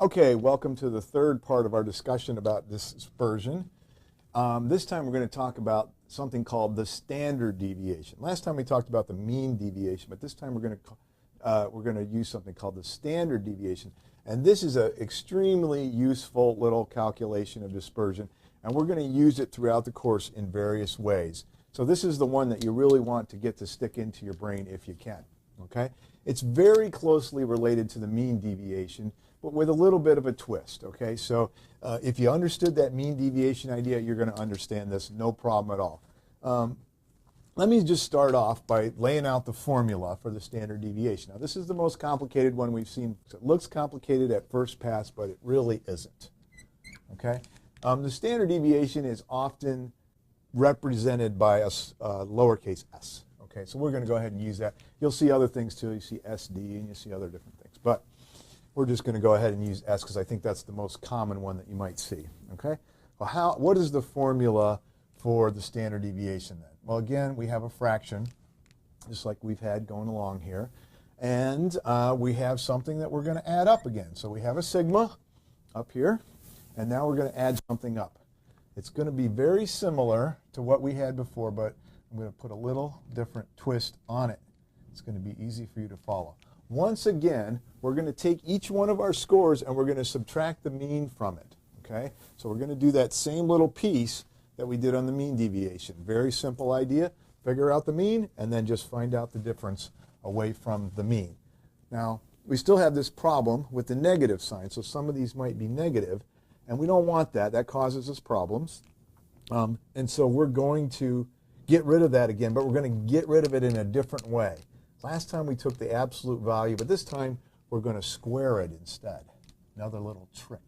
Okay, welcome to the third part of our discussion about dispersion. This time we're going to talk about something called the standard deviation. Last time we talked about the mean deviation, but this time we're going to use something called the standard deviation. And this is an extremely useful little calculation of dispersion, and we're going to use it throughout the course in various ways. So this is the one that you really want to get to stick into your brain if you can. Okay? It's very closely related to the mean deviation, but with a little bit of a twist. Okay, so if you understood that mean deviation idea, you're going to understand this, no problem at all. Let me just start off by laying out the formula for the standard deviation. Now, this is the most complicated one we've seen. It looks complicated at first pass, but it really isn't. Okay, the standard deviation is often represented by a lowercase s. Okay, so we're going to go ahead and use that. You'll see other things too. You see SD and you see other different things, but we're just going to go ahead and use S because I think that's the most common one that you might see. Okay, well, what is the formula for the standard deviation then? Well, again, we have a fraction, just like we've had going along here, and we have something that we're going to add up again. So we have a sigma up here, and now we're going to add something up. It's going to be very similar to what we had before, but I'm going to put a little different twist on it. It's going to be easy for you to follow. Once again, we're going to take each one of our scores and we're going to subtract the mean from it. Okay? So we're going to do that same little piece that we did on the mean deviation. Very simple idea. Figure out the mean and then just find out the difference away from the mean. Now, we still have this problem with the negative sign. So some of these might be negative, and we don't want that. That causes us problems. And so we're going to get rid of that again, but we're going to get rid of it in a different way. Last time we took the absolute value, but this time we're going to square it instead. Another little trick.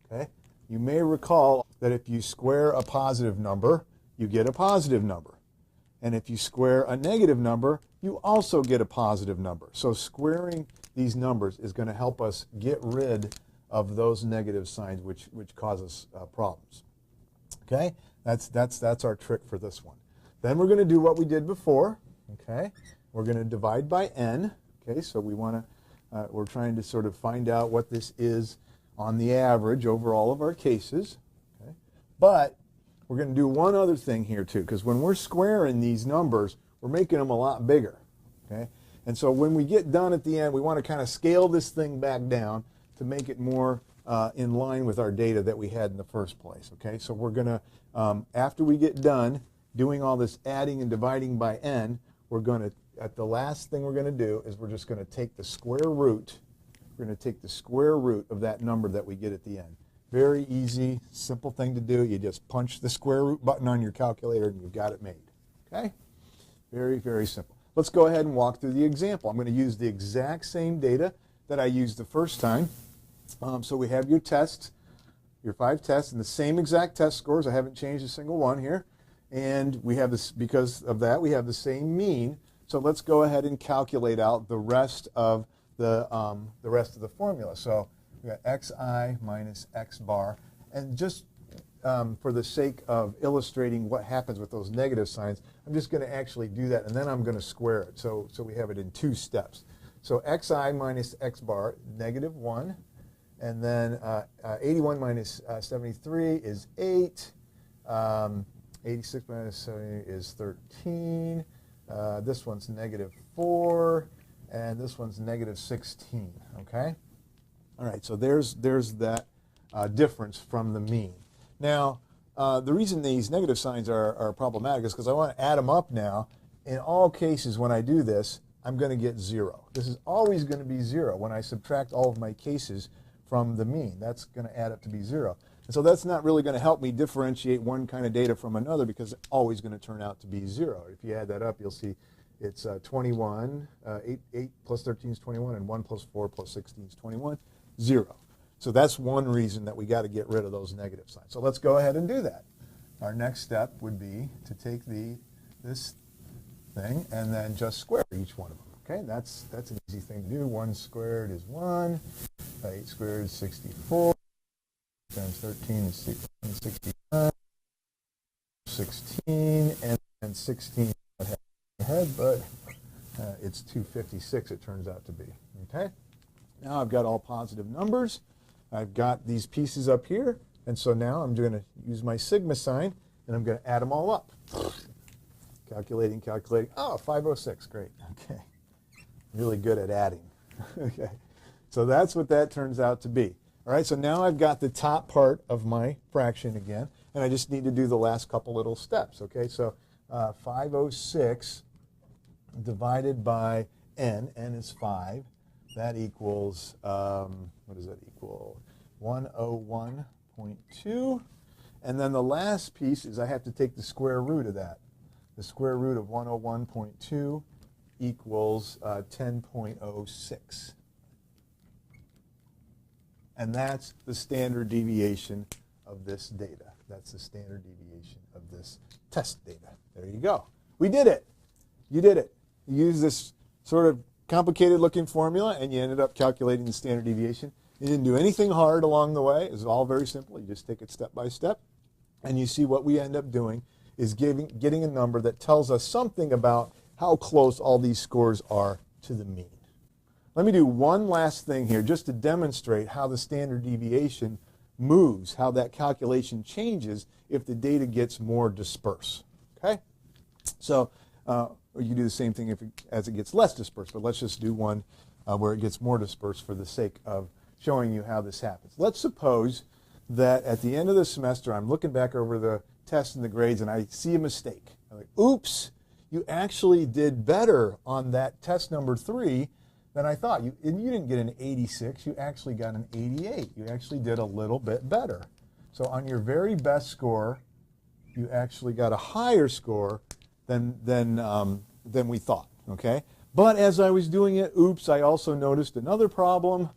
Okay? You may recall that if you square a positive number, you get a positive number. And if you square a negative number, you also get a positive number. So squaring these numbers is going to help us get rid of those negative signs which cause us problems. Okay? That's our trick for this one. Then we're going to do what we did before. Okay? We're going to divide by n. Okay, so we're trying to sort of find out what this is on the average over all of our cases. Okay, but we're going to do one other thing here too, because when we're squaring these numbers, we're making them a lot bigger. Okay, and so when we get done at the end, we want to kind of scale this thing back down to make it more in line with our data that we had in the first place. Okay, so we're going to after we get done doing all this adding and dividing by n, we're going to the last thing we're going to do is we're just going to take the square root. We're going to take the square root of that number that we get at the end. Very easy, simple thing to do. You just punch the square root button on your calculator and you've got it made. Okay? Very, very simple. Let's go ahead and walk through the example. I'm going to use the exact same data that I used the first time. So we have your tests, your 5 tests, and the same exact test scores. I haven't changed a single one here. And we have this, because of that, we have the same mean. So let's go ahead and calculate out the rest of the formula. So we got xi minus x bar, and just for the sake of illustrating what happens with those negative signs, I'm just going to actually do that, and then I'm going to square it. So we have it in 2 steps. So xi minus x bar, negative 1, and then 81 minus 73 is 8. 86 minus 70 is 13. This one's negative 4, and this one's negative 16, okay? All right, so there's that difference from the mean. Now, the reason these negative signs are problematic is because I want to add them up now. In all cases, when I do this, I'm going to get 0. This is always going to be 0 when I subtract all of my cases from the mean. That's going to add up to be 0. And so that's not really going to help me differentiate one kind of data from another because it's always going to turn out to be 0. If you add that up, you'll see it's 21, 8 plus 13 is 21, and 1 plus 4 plus 16 is 21, 0. So that's one reason that we got to get rid of those negative signs. So let's go ahead and do that. Our next step would be to take this thing and then just square each one of them. Okay, that's an easy thing to do. 1 squared is 1, 8 squared is 64. Times 13 is 69, 16, and 16 ahead, but it's 256 it turns out to be. Okay, now I've got all positive numbers. I've got these pieces up here, and so now I'm going to use my sigma sign, and I'm going to add them all up. Calculating. Oh, 506, great. Okay. Really good at adding. Okay. So that's what that turns out to be. All right, so now I've got the top part of my fraction again, and I just need to do the last couple little steps. Okay, so 506 divided by n is 5. That equals, what does that equal? 101.2. And then the last piece is I have to take the square root of that. The square root of 101.2 equals 10.06. And that's the standard deviation of this data. That's the standard deviation of this test data. There you go. We did it. You did it. You used this sort of complicated looking formula and you ended up calculating the standard deviation. You didn't do anything hard along the way. It's all very simple. You just take it step by step. And you see what we end up doing is getting a number that tells us something about how close all these scores are to the mean. Let me do one last thing here just to demonstrate how the standard deviation moves, how that calculation changes if the data gets more dispersed. Okay? So you do the same thing as it gets less dispersed, but let's just do one where it gets more dispersed for the sake of showing you how this happens. Let's suppose that at the end of the semester I'm looking back over the tests and the grades and I see a mistake. I'm like, oops, you actually did better on that test number 3 than I thought. You didn't get an 86, you actually got an 88. You actually did a little bit better. So on your very best score, you actually got a higher score than we thought, okay? But as I was doing it, oops, I also noticed another problem.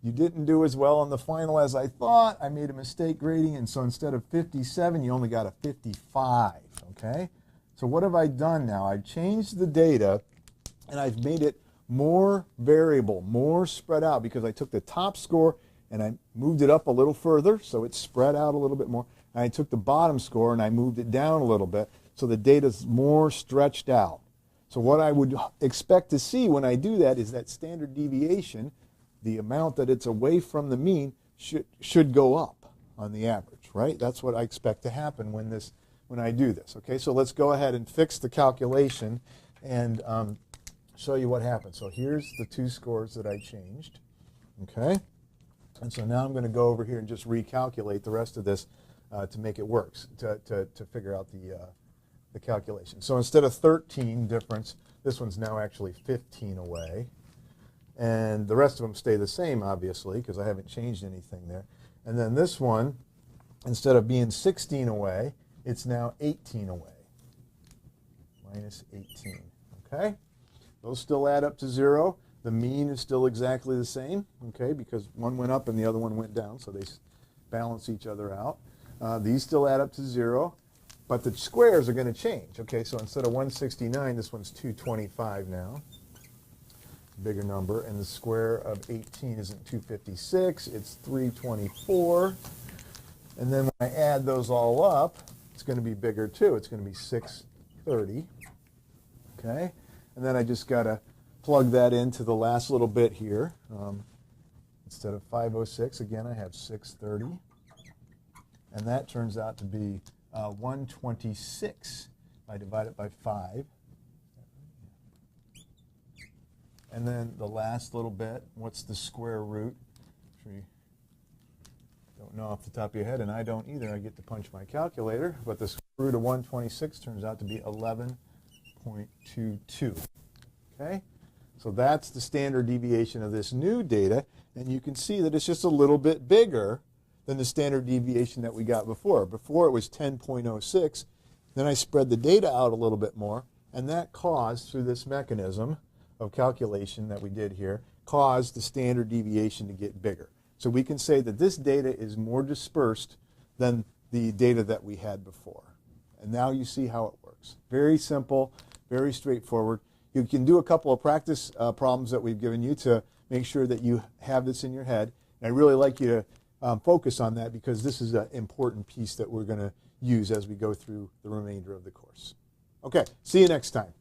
You didn't do as well on the final as I thought. I made a mistake grading, and so instead of 57, you only got a 55, okay? So what have I done now? I've changed the data, and I've made it more variable, more spread out, because I took the top score and I moved it up a little further, so it's spread out a little bit more. And I took the bottom score and I moved it down a little bit, so the data's more stretched out. So what I would expect to see when I do that is that standard deviation, the amount that it's away from the mean, should go up on the average, right? That's what I expect to happen when I do this. Okay, so let's go ahead and fix the calculation and show you what happened. So here's the 2 scores that I changed, okay? And so now I'm going to go over here and just recalculate the rest of this to make it work, to figure out the calculation. So instead of 13 difference, this one's now actually 15 away. And the rest of them stay the same, obviously, because I haven't changed anything there. And then this one, instead of being 16 away, it's now 18 away, minus 18, okay? Those still add up to 0. The mean is still exactly the same, okay, because one went up and the other one went down, so they balance each other out. These still add up to 0, but the squares are going to change, okay? So instead of 169, this one's 225 now, bigger number, and the square of 18 isn't 256, it's 324. And then when I add those all up, it's going to be bigger too. It's going to be 630, okay? And then I just got to plug that into the last little bit here. Instead of 506, again, I have 630. And that turns out to be 126. I divide it by 5. And then the last little bit, what's the square root? Which we don't know off the top of your head, and I don't either. I get to punch my calculator. But the square root of 126 turns out to be 11.22. Okay? So that's the standard deviation of this new data, and you can see that it's just a little bit bigger than the standard deviation that we got before. Before it was 10.06. Then I spread the data out a little bit more, and that caused, through this mechanism of calculation that we did here, caused the standard deviation to get bigger. So we can say that this data is more dispersed than the data that we had before. And now you see how it works. Very simple, very straightforward. You can do a couple of practice problems that we've given you to make sure that you have this in your head. And I really like you to focus on that, because this is an important piece that we're going to use as we go through the remainder of the course. Okay, see you next time.